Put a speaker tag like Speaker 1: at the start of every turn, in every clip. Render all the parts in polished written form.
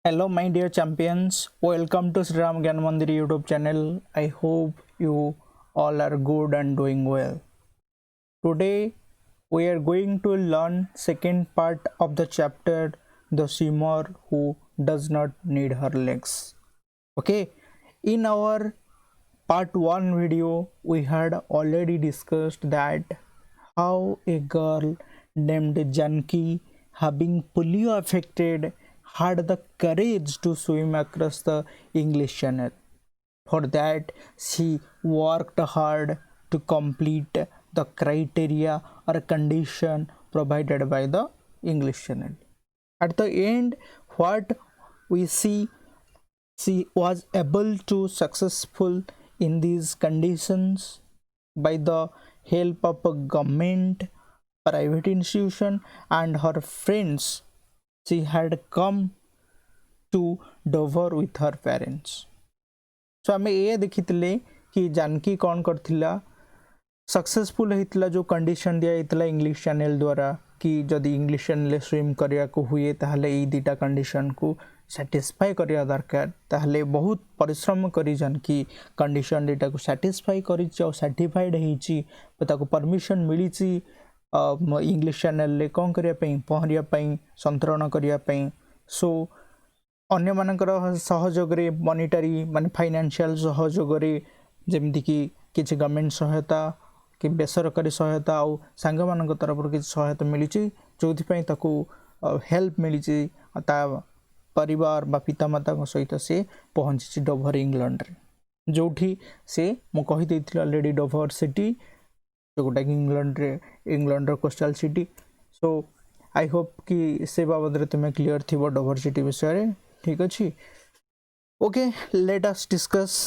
Speaker 1: Hello, my dear champions. Welcome to Sri Ram Gyan Mandir YouTube channel. I hope you all are good and doing well. Today, we are going to learn second part of the chapter, the swimmer who does not need her legs. Okay, in our part 1 video, we had already discussed that how a girl named Janki, having polio affected, had the courage to swim across the English Channel. For that, she worked hard to complete the criteria or condition provided by the English Channel. At the end, what we see, she was able to successful in these conditions by the help of a government, private institution, and her friends. She had come to Dover with her parents. सो आम ये देखी कि जानकी कौन करथिला successful होता जो condition दिया English channel द्वारा कि जदि इंग्लिश चैनल स्विम करने को हुए ताहले ई दुटा कंडीशन को सैटिस्फाई करिया दरकार ताहले बहुत परिश्रम करी जानकी कंडीशन दुटा को सैटिस्फाई करी सर्टिफाइड होती परमिशन मिली इंग्लिश चैनल ले कौन करने पहरिया संतरण करने सो अन्य मानकर सहयोग मॉनिटरी माने फाइनेंशियल सहयोग जमती कि किसी गवर्नमेंट सहायता कि बेसरकारी सहायता आउ सांग मान तरफ किसी सहायता मिली जो हेल्प मिली परिवार बा पितामाता सहित से पहुँची डोभर इंग्लैंड रे जोठी से मुझे ऑलरेडी डोभर सिटी जोटा कि England coastal city so I hope कि से बाबद तुम्हें क्लीयर थी डोभर सिटी विषय ठीक अच्छे okay let us discuss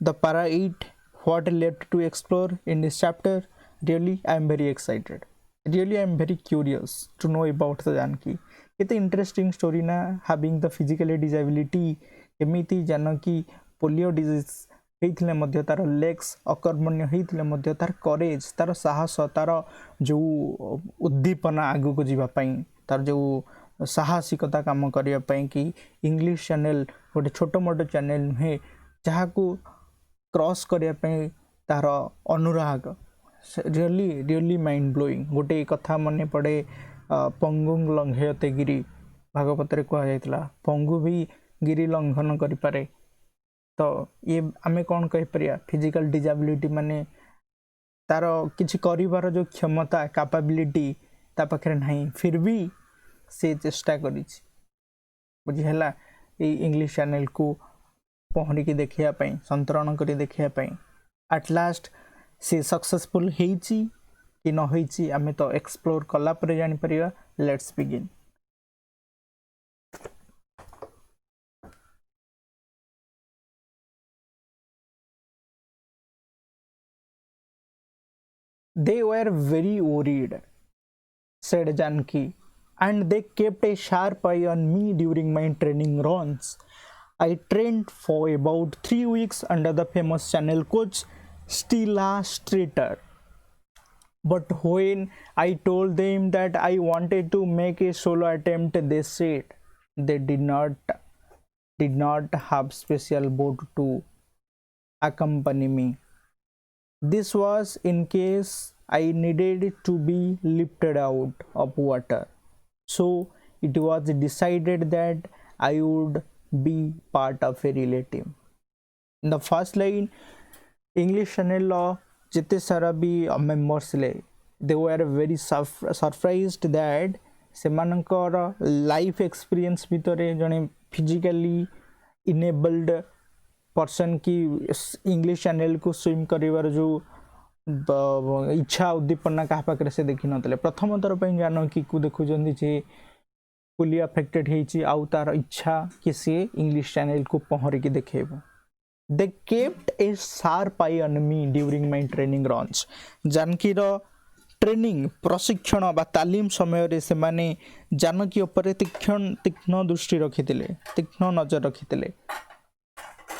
Speaker 1: the para 8 what left to explore in this chapter really I am very excited really I am very curious to know about the Janaki केते interesting story ना having the physically disability एमिति Janaki polio disease होइथिले मध्य तार legs अकर्मण्य होइथिले मध्य तार करेज तार साहस तार जो उद्दीपना आगु को जीवा पई तार जो साहसिकता काम करने कि इंग्लिश चैनल गोटे छोट मोट चैनल नुहे जहाँ को क्रॉस करने तार अनुराग रियली रियली माइंड ब्लोइंग गोटे कथा मन पड़े पंगुंग लंघयते गिरी भागवत कहला पंगु भी गिरी लंघन करें तो ये आम कौन कहीपर फिजिकल डिसेबिलिटी माने तार किसी कर जो क्षमता कैपेबिलिटी ता पाखे नहीं फिर भी से चेष्टा करी बुझीला इंग्लिश चैनल को पहरिकी देखापी संतरण कर देखापी एट लास्ट से सक्सेसफुल होती कि न होती आम तो एक्सप्लोर कलापर जापर let's begin they were very worried, said Janki, and they kept a sharp eye on me during my training runs. I trained for about 3 weeks under the famous channel coach Stella Streeter. But when I told them that I wanted to make a solo attempt, they said they did not have special boat to accompany me. This was in case I needed to be lifted out of water. So it was decided that I would be part of a relay team. In the first line, English channel jete sara भी members ले they were very surprised that सेमानकर life experience भितर जड़े physically enabled person की English channel को swim कर जो इच्छा उद्दीपना क्या पाखे से देखी ना प्रथम थर पर जानकी को देखुं जे पोलियो अफेक्टेड होती आउ तार इच्छा कि सी इंग्लिश चैनल को पहरिकी देखेब they kept a sharp eye on me during my training runs जानकीर ट्रेनिंग प्रशिक्षण बा तालीम समय से माने जानकी उपर तीक्ष्ण दृष्टि रखी तीक्ष्ण नजर रखी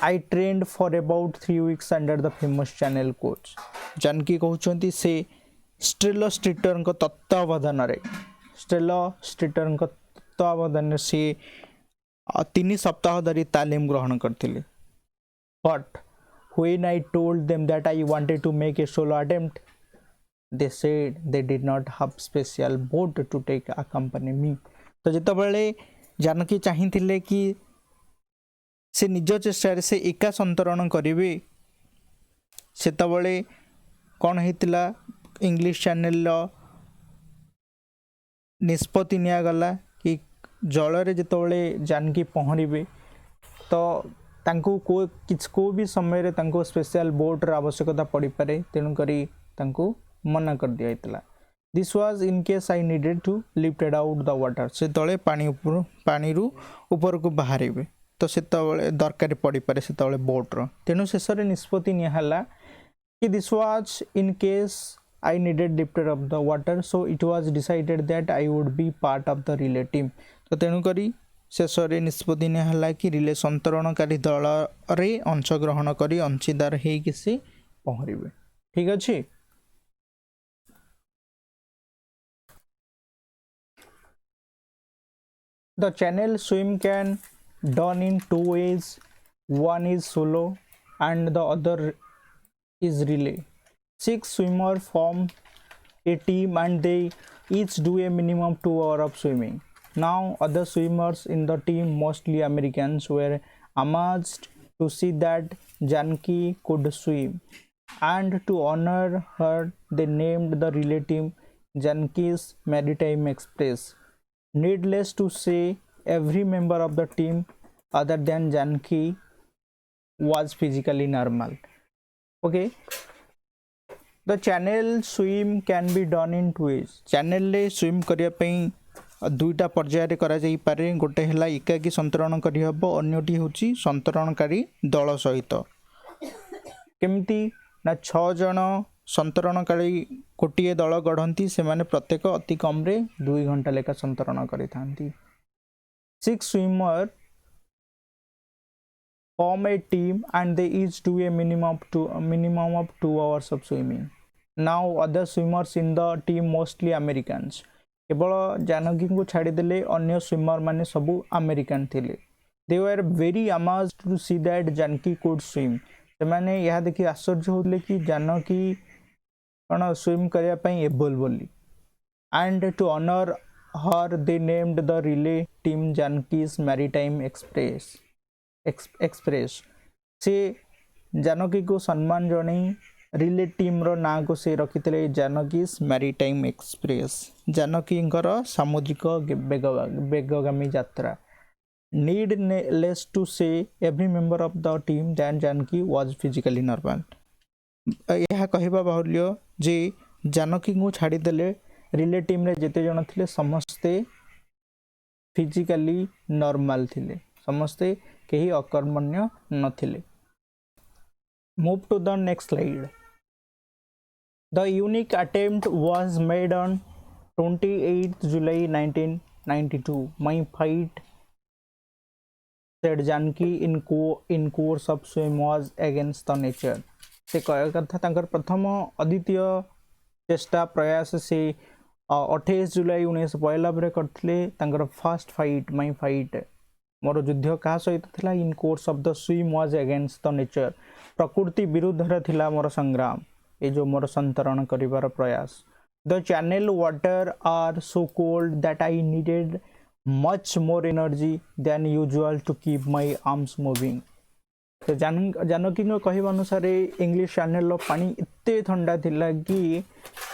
Speaker 1: I trained for about 3 weeks under the famous channel coach. Janaki कहते से स्टेलो स्ट्रीटर तत्वावधान से 3 सप्ताह धरी तालीम ग्रहण करथिले. But when I told them that I wanted to make a solo attempt, they said they did not have special boat to take accompany me. तो जेतबेले जानकी चाहिथिले कि से निज चेष्टा से एका संतरण करेंगे सेतबेले कौन होता इंग्लिश चैनल निष्पत्ति निगला कि जल जितेबाला जानकी पहरे तो तांको को भी समय स्पेशल बोट्र आवश्यकता पड़ पारे तेणुक मना कर दिया. This was in case I needed to lifted out the water से तले पानी रू ऊपर को बाहर तो से दरकार पड़ पारे से बोट्र तेणु शेष निष्पत्ति निहला कि this was in case I needed lifted up the water, so it was decided that I would be part of the relay team. तो तेणुक शेष निष्पत्ति निहला कि रिले संतरणकारी दल रे अंशग्रहण करी अंशीदार होइकि से पहरे. ठीक अच्छे. The channel swim can done in 2 ways. One is solo and the other is relay. 6 swimmers form a team and they each do a minimum 2 hours of swimming. Now other swimmers in the team, mostly Americans, were amazed to see that Janki could swim, and to honor her they named the relay team Janki's Maritime Express. Needless to say, every member of the team other than Janki was physically normal. Okay. The channel swim can be done in 2 ways. Channel ले swim करिया पई दुईटा पर्याय रे करा जाई पारे. गोटे हला एकाकी संतरण करि हबो, अन्यटी होची संतरणकारी दल सहित. केमती ना 6 जण संतरणकारी गोटे दल गढ़ंती से माने प्रत्येक अति कम रे 2 घंटा लेका संतरण करिथांती. 6 swimmer form a team and they each do a minimum of 2 hours of swimming. Now other swimmers in the team, mostly Americans. केवल जानकी को छाड़ी देले अन्य स्विमर माने सबू अमेरिकन थिले. They were very amazed to see that Janki could swim. से माने यह देखि आश्चर्य होले कि जानकी कौन स्विम करिया पई एबल बोली. And to honor her they named the relay team Janki's Maritime Express. से जानकी को सम्मान जन रिले टीम रो ना को से रखिते जानकीस मैरीटाइम एक्सप्रेस. जानकी सामुद्रिक बेगगामी यात्रा. Needless to say, every member of the team than Janki was physically normal. यह कहवा बाहुल्य जे जानकी को छाड़ी देले रिले टीम रे जेते जन थिले समस्ते फिजिकली नॉर्मल थिले, समस्ते कहीं अकर्मण्य नथिले. Move to the next slide. The unique attempt was made on 28th July 1992. My fight, said Janki in course of swim, was against the nature. से कह कथा तांकर प्रथम अद्वितीय चेष्टा प्रयास से 28 जुलाई 1991 करथिले. तांकर फर्स्ट फाइट माय फाइट मोर युद्ध का सहित थिला. In course of the swim was against the nature. प्रकृति विरुद्ध रे थिला मोर संग्राम, ए जो मोर संतरण करिवार प्रयास. The channel water are so cold that I needed much more energy than usual to keep my arms moving. तो जानकी कहवा अनुसार इंग्लिश चैनल पानी एते ठंडा थिला कि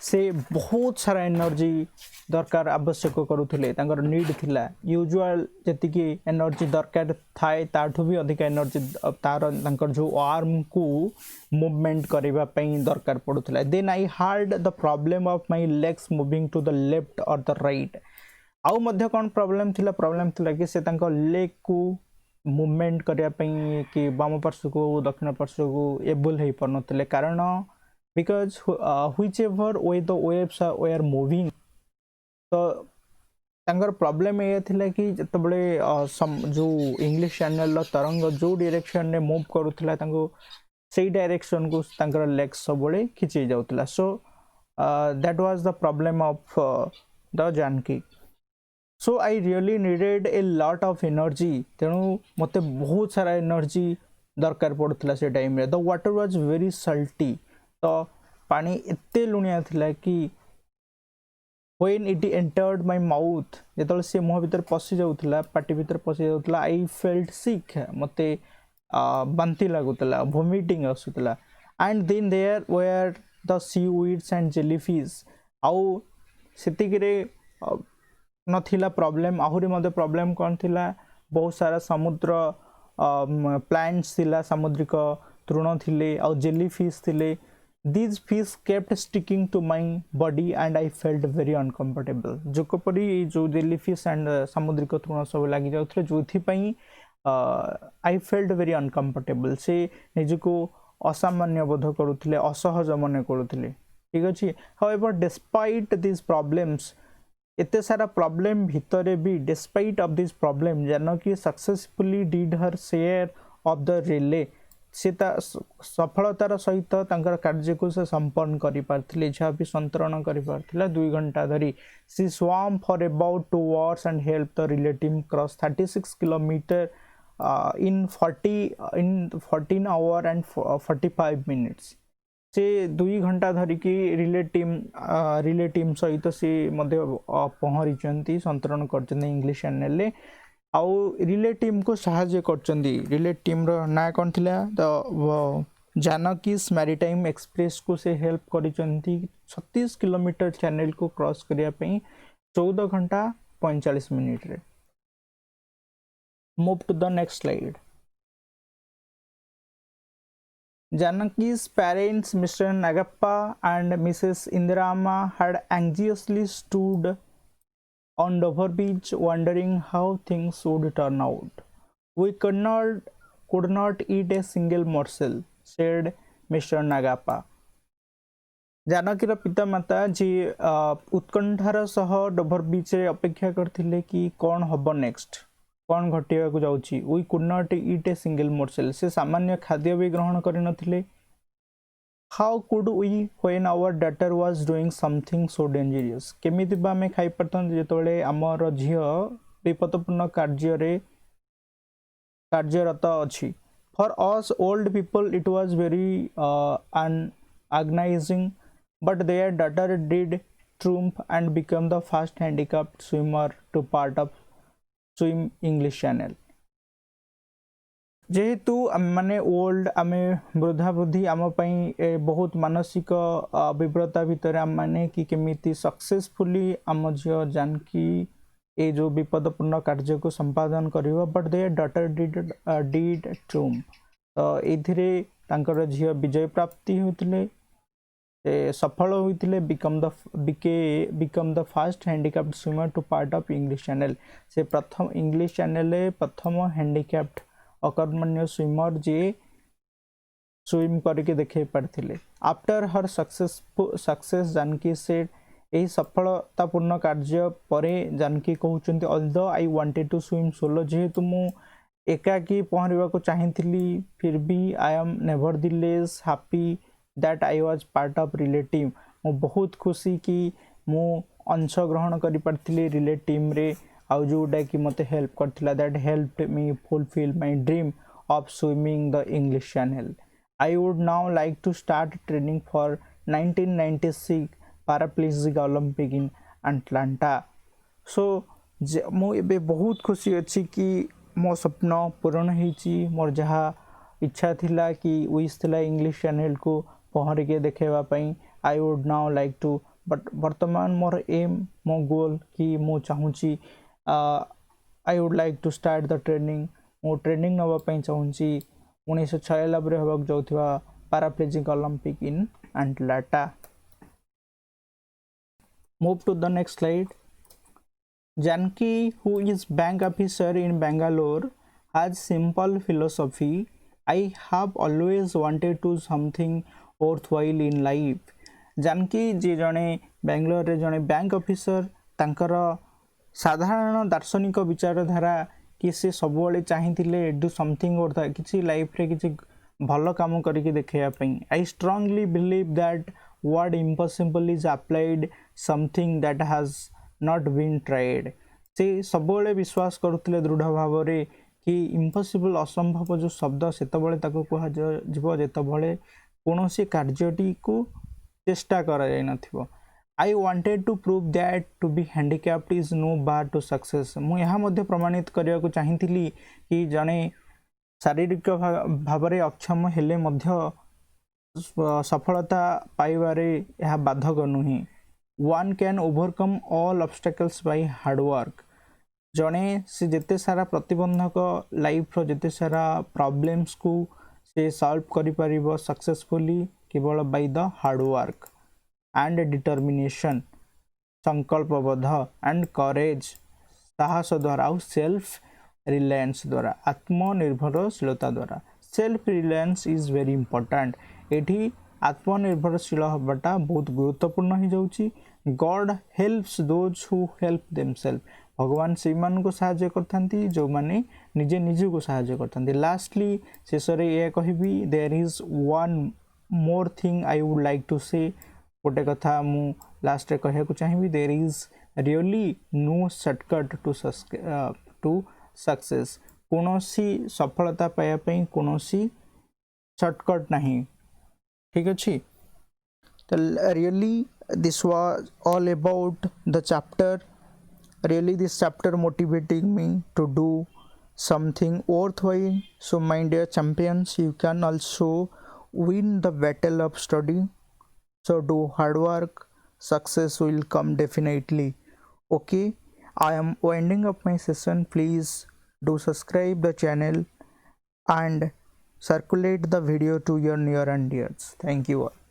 Speaker 1: से बहुत सारा एनर्जी दरकार आवश्यक करुले. नीड थिला यूजुअल जी एनर्जी दरकार थाए ताठू भी अधिक एनर्जी तार जो आर्म को मूवमेंट करने दरकार पड़ूला. Then I had the problem of my legs moving to the left और द राइट. आउ मध्य कौन प्रॉब्लम थिला कि से लेग को मूवमेंट करने कि बाम पार्श्व को दक्षिण पार्श्व को एबल हो पार नथिले. कारण because whichever way the waves way are moving. तो तांकर प्रॉब्लम ये थिला कि जतबले जो इंग्लिश चैनल तरंग जो डायरेक्शन ने मूव करूथला तांको सेही डायरेक्शन को तांकर लेग्स सबले खिंची जाउथला. So that was the problem of the Janaki. So I really needed a lot of energy तेणु मते बहुत सारा एनर्जी दरकार पड़ता से टाइम रे the water was very salty तो पानी एते लुणिया थिला कि when it entered my mouth जेतल से मुह भीतर पसी जाउथला पाटी भीतर पसी जाउथला आई फेल्ट सिक मते बांती लागुतला वोमिटिंग आसुतला and then there were the seaweeds and jellyfish आउ सेतिकरे नथिला प्रॉब्लम आहुरी मते प्रॉब्लम कोन थिला बहुत सारा समुद्र प्लांट्स थिला समुद्रिक तृण थिले आउ जेलीफिश थिले these fish kept sticking to my body and I felt very uncomfortable जो कपरी जो जेलीफिश एंड समुद्रिक तृण सब लगी जाउथले जोथि पई I felt very uncomfortable से निजको असामान्य बोध करूथले असहज मन करूथले ठीक अछि however despite these problems एते सारा प्रॉब्लम भितरे भी despite of this problem Janaki successfully did her share of the relay से सफलतार सहित कार्य को से संपन्न करि पारथिले जहाँ भी संतरण करि पारथिला 2 घंटा धरी सी स्वam for about 2 hours and helped the relay team cross 36 kilometer in 14 hour and 45 minutes से 2 घंटा धरी की रिले टीम सहित से मध्य पहरिचंती संतरण करचंती इंग्लिश चैनल आउ रिले टीम को साहाय्य करचंदी रिले टीम रो ना कोन थिला द जानकीस मैरीटाइम एक्सप्रेस को से हेल्प करिचंती 36 किलोमीटर चैनल को क्रॉस करिया पई 14 घंटा 45 मिनिट रे move to the next slide Janaki's parents Mr. Nagappa and Mrs. Indirama had anxiously stood on Dover Beach wondering how things would turn out. We could not eat a single morsel, said Mr. Nagappa. जानकीर पिता माता जी उत्कंठार सह डोभर बीच रे अपेक्षा करथिले कि कौन हबो next कौन घटिया को जाउची we could not eat a single morsel से सामान्य खाद्य भी ग्रहण करि नथिले how could we when our daughter was doing something so dangerous केमिति बा में खाइ परतन जेतोले हमर झियो विपदपूर्ण कार्यरत अछि for us old people it was very unorganizing but their daughter did triumph and become the first handicapped swimmer to part of swim English Channel. जेहेतु माने ओल्ड आमे वृद्धा वृद्धि आम पई बहुत मानसिक विव्रता भितर आम माने कि केमिति सक्सेसफुली आम झियो जानकी ए जो विपदपूर्ण कार्य को संपादन करिवो but their daughter did triumph तो एथिरे तांकर झियो विजय प्राप्ति होतिले सफल होइतिले become the first handicapped swimmer to part of English channel से प्रथम इंग्लिश चैनल प्रथम हैंडिकैप्ड अकर्मण्य स्विमर जे स्विम करके देखे पारथिले after her success Janaki said एही सफलतापूर्ण कार्य परे जानकी कहउचंती although I wanted to swim solo जेहेतु मु एकाकी पहरिबा को चाहिथिली फिर भी I am nevertheless happy that I was part of relay team मो बहुत खुशी कि मो अंश ग्रहण करि परथिले रिले टीम रे आउ जोटा कि मते हेल्प करथिला that helped me fulfil my dream of swimming the English channel I would now like to start training for 1996 paraplegic Olympic in Atlanta so मो एबे बहुत खुशी अछि कि मो सपना पूर्ण हेची मोर जहा इच्छा थिला कि विश थिला इंग्लिश चैनल को पहर के देखेबा पई I would now like to but वर्तमान मोर एम मो गोल कि मो चाहूची I would like to start the training मो ट्रेनिंग नवा पई चाहूची 1996 रे होबक जाउथवा paraplegic Olympic in Atlanta move to the next slide Janaki who is bank officer in Bangalore has simple philosophy I have always wanted to something worthwhile in life. Janaki जे जने बेंगलोर रे जने बैंक ऑफिसर तांकर साधारण दार्शनिक विचारधारा कि से सबले चाहिथिले डू समथिंग वर्थ किछि लाइफ रे किछि भलो काम करके देखैया पई I strongly believe that word impossible is applied something that has not been tried. से सबले विश्वास करुले दृढ़ भाव कि इम्पॉसिबल असंभव जो शब्द से कह जिते कौन कार्यटी को चेष्टा कर I wanted to prove that to be handicapped is no bar to success. मुझे प्रमाणित करने को चाहती कि जड़े शारीरिक भाव में अक्षम हेले सफलता पाइबारे यह बाधक नुहे. One can overcome all obstacles by hard work. जड़े से जिते सारा प्रतिबंधक लाइफ जिते सारा प्रॉब्लम्स को से सॉल्व करि सक्सेसफुली केवल by the hard work and determination, संकल्पबद्ध एंड करेज, साहस द्वारा आउ सेल्फ रिलायंस द्वारा, आत्मनिर्भरशीलता द्वारा. Self reliance is very important. एठी आत्मनिर्भरशील हवाटा बहुत गुरुत्वपूर्ण हो जाउची. God helps those who help themselves. भगवान से मान को साहाय्य करथांती जो माने निजे निजे को साहाय्य करथांती. लास्टली शेष रे ये कहबी, there is one more thing I would like to say. गोटे कथा मु लास्ट रे कहया को चाहिए, there is really no shortcut to success. कोनोसी सफलता पाया पई कोनोसी शॉर्टकट नहीं. ठीक अच्छी. तो really this was all about the chapter. Really this chapter motivating me to do something worthwhile. So my dear champions, you can also win the battle of study. So do hard work, success will come definitely. Okay, I am winding up my session. Please do subscribe the channel and circulate the video to your near and dears. Thank you all.